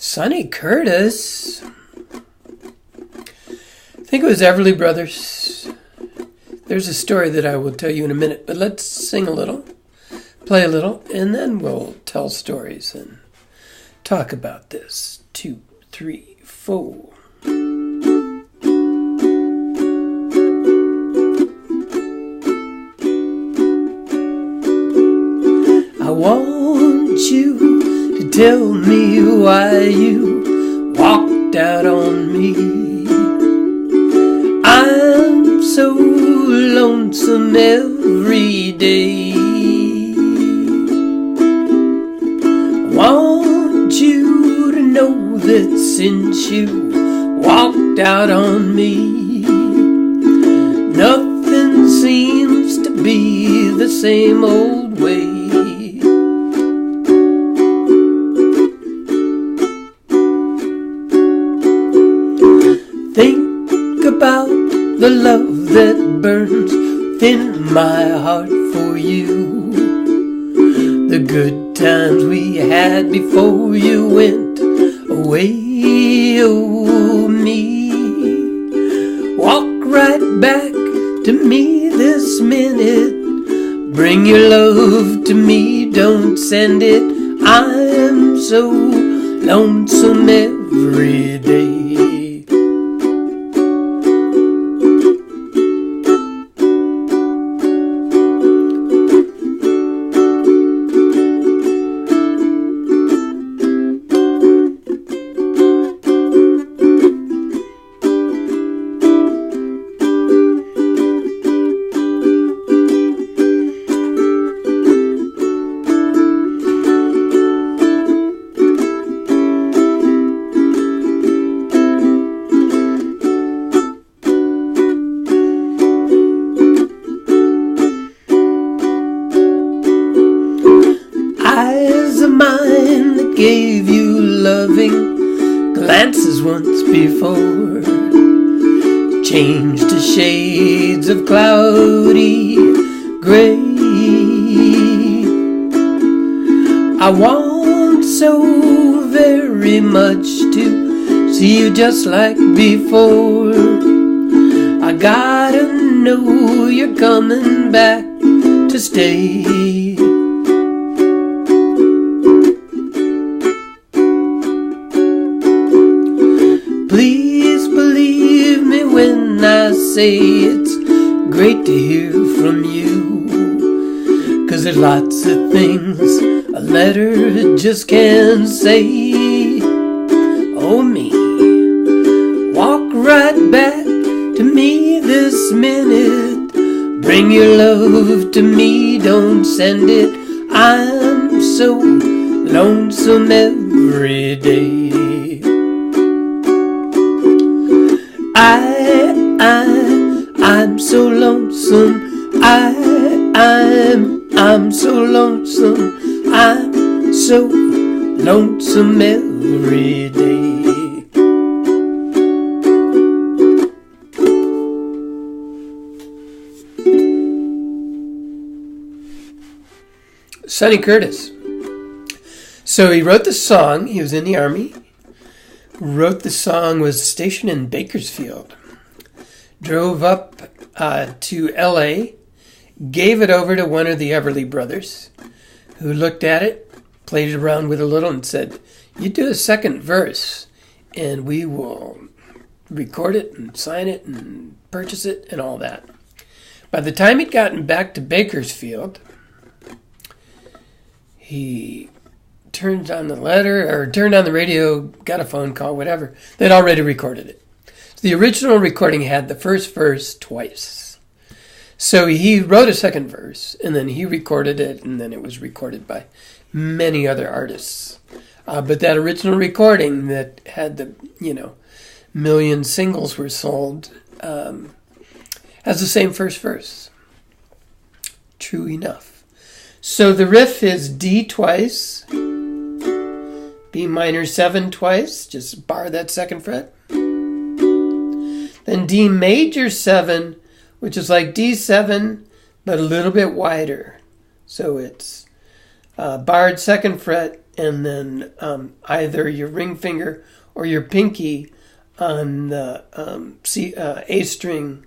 Sonny Curtis. I think it was Everly Brothers. There's a story that I will tell you in a minute, but let's sing a little, play a little, and then we'll tell stories and talk about this. 2, 3, 4. I want you to tell me why you walked out on me. I'm so lonesome every day. I want you to know that since you walked out on me, nothing seems to be the same old way. Think about the love that burns within my heart for you. The good times we had before you went away. Oh, me. Walk right back to me this minute. Bring your love to me, don't send it. I'm so lonesome every day. Gave you loving glances once before, changed to shades of cloudy gray. I want so very much to see you just like before. I gotta know you're coming back to stay. Please believe me when I say it's great to hear from you, 'cause there's lots of things a letter just can't say. Oh, me. Walk right back to me this minute. Bring your love to me, don't send it. I'm so lonesome every day. I'm so lonesome. I'm so lonesome. I'm so lonesome every day. Sonny Curtis. So he wrote the song. He was in the Army. Wrote the song, was stationed in Bakersfield. Drove up to L.A., gave it over to one of the Everly Brothers, who looked at it, played it around with a little, and said, "You do a second verse, and we will record it and sign it and purchase it and all that." By the time he'd gotten back to Bakersfield, he turned on the radio, got a phone call, whatever. They'd already recorded it. So the original recording had the first verse twice. So he wrote a second verse, and then he recorded it, and then it was recorded by many other artists. But that original recording that had the, million singles were sold, has the same first verse. True enough. So the riff is D twice, B minor 7 twice, just bar that second fret. Then D major 7, which is like D7, but a little bit wider. So it's barred second fret and then either your ring finger or your pinky on the A string,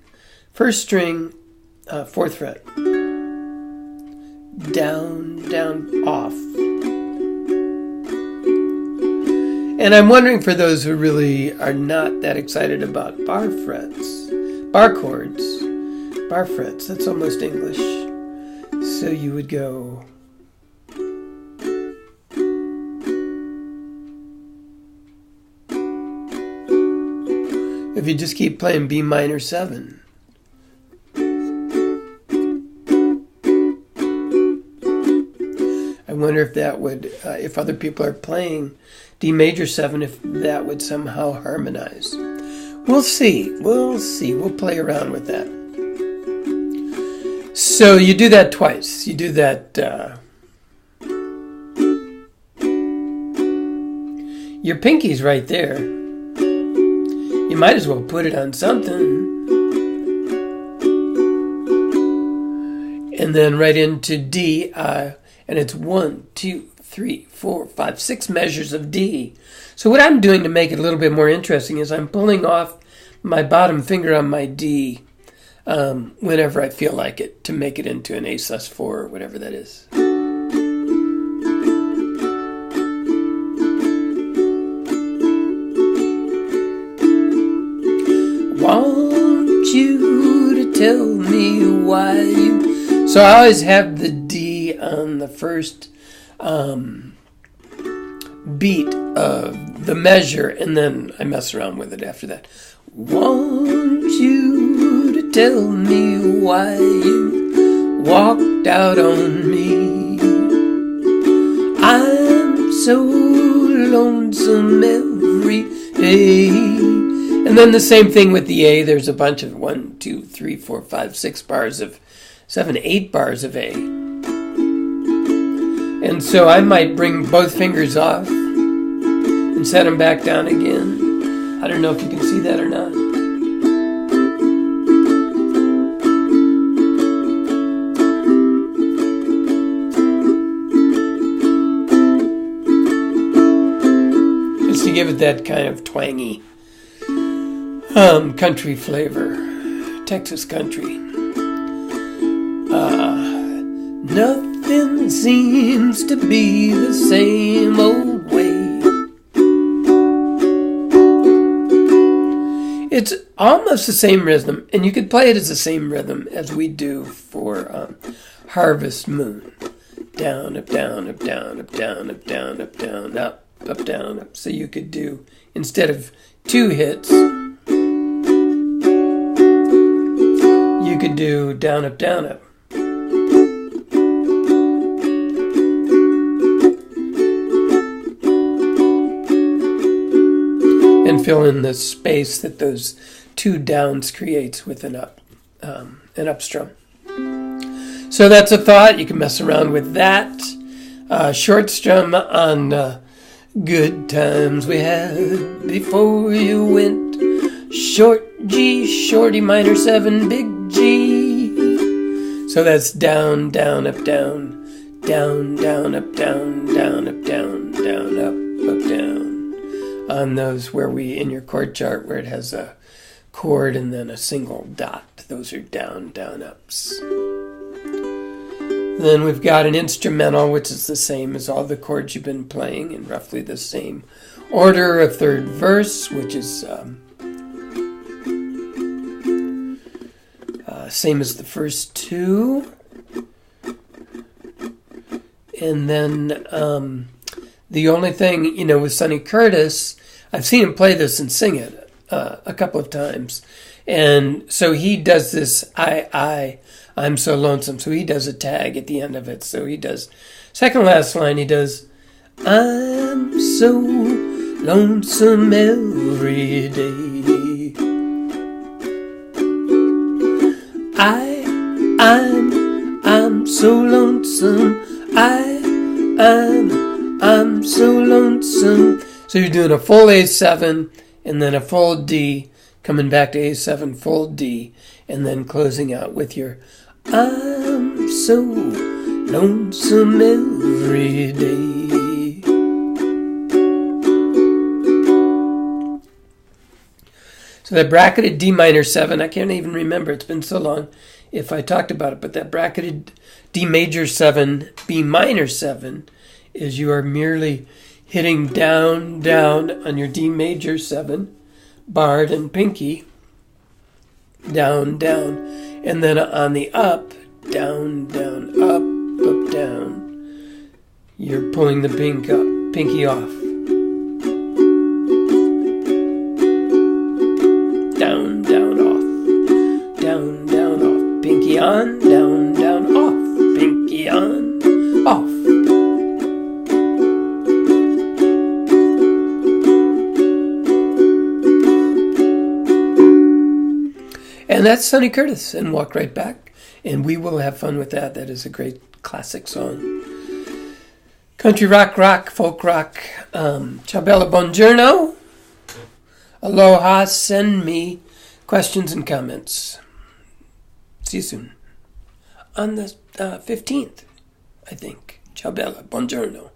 first string, 4th fret. Down, down, off. And I'm wondering, for those who really are not that excited about bar frets, bar chords, bar frets, that's almost English. So you would go... If you just keep playing B minor 7. I wonder if that would, if other people are playing D major 7, if that would somehow harmonize. We'll see. We'll see. We'll play around with that. So you do that twice. You do that. Your pinky's right there. You might as well put it on something. And then right into D. And it's 1, 2, 3, 4, 5, 6 measures of D. So what I'm doing to make it a little bit more interesting is I'm pulling off my bottom finger on my D whenever I feel like it, to make it into an A sus4 or whatever that is. Want you to tell me why you... So I always have the D on the first beat of the measure, and then I mess around with it after that. Want you to tell me why you walked out on me. I'm so lonesome every day. And then the same thing with the A. There's a bunch of 1, 2, 3, 4, 5, 6 bars of 7, 8 bars of A. And so I might bring both fingers off and set them back down again. I don't know if you can see that or not. Just to give it that kind of twangy country flavor. Texas country. Nothing seems to be the same old way. It's almost the same rhythm, and you could play it as the same rhythm as we do for Harvest Moon. Down, up, down, up, down, up, down, up, down, up, down, up, up, down, up. So you could do, instead of 2 hits, you could do down, up, down, up. And fill in the space that those 2 downs creates with an up strum. So that's a thought. You can mess around with that. Short strum on Good Times We Had Before You Went. Short G, shorty minor 7, big G. So that's down, down, up, down, down, down, up, down, down, up, down, down, up, down. On those where we, in your chord chart, where it has a chord and then a single dot. Those are down, down, ups. Then we've got an instrumental, which is the same as all the chords you've been playing, in roughly the same order. A third verse, which is same as the first 2. And then the only thing, with Sonny Curtis, I've seen him play this and sing it a couple of times. And so he does this, I'm so lonesome. So he does a tag at the end of it. So he does, second last line, he does, I'm so lonesome every day. I'm so lonesome. I'm so lonesome. So you're doing a full A7 and then a full D, coming back to A7, full D, and then closing out with your I'm so lonesome every day. So that bracketed D minor 7, I can't even remember, it's been so long if I talked about it, but that bracketed D major 7, B minor 7, is you are merely hitting down, down on your D major 7, barred and pinky, down, down, and then on the up, down, down, up, up, down, you're pulling the pinky off. Down, down, off, down, down, off, pinky on, down, down, off, pinky on, off. And that's Sonny Curtis and Walk Right Back. And we will have fun with that. That is a great classic song. Country rock, folk rock. Ciao bella, buongiorno. Aloha, send me questions and comments. See you soon. On the 15th, I think. Ciao bella, buongiorno.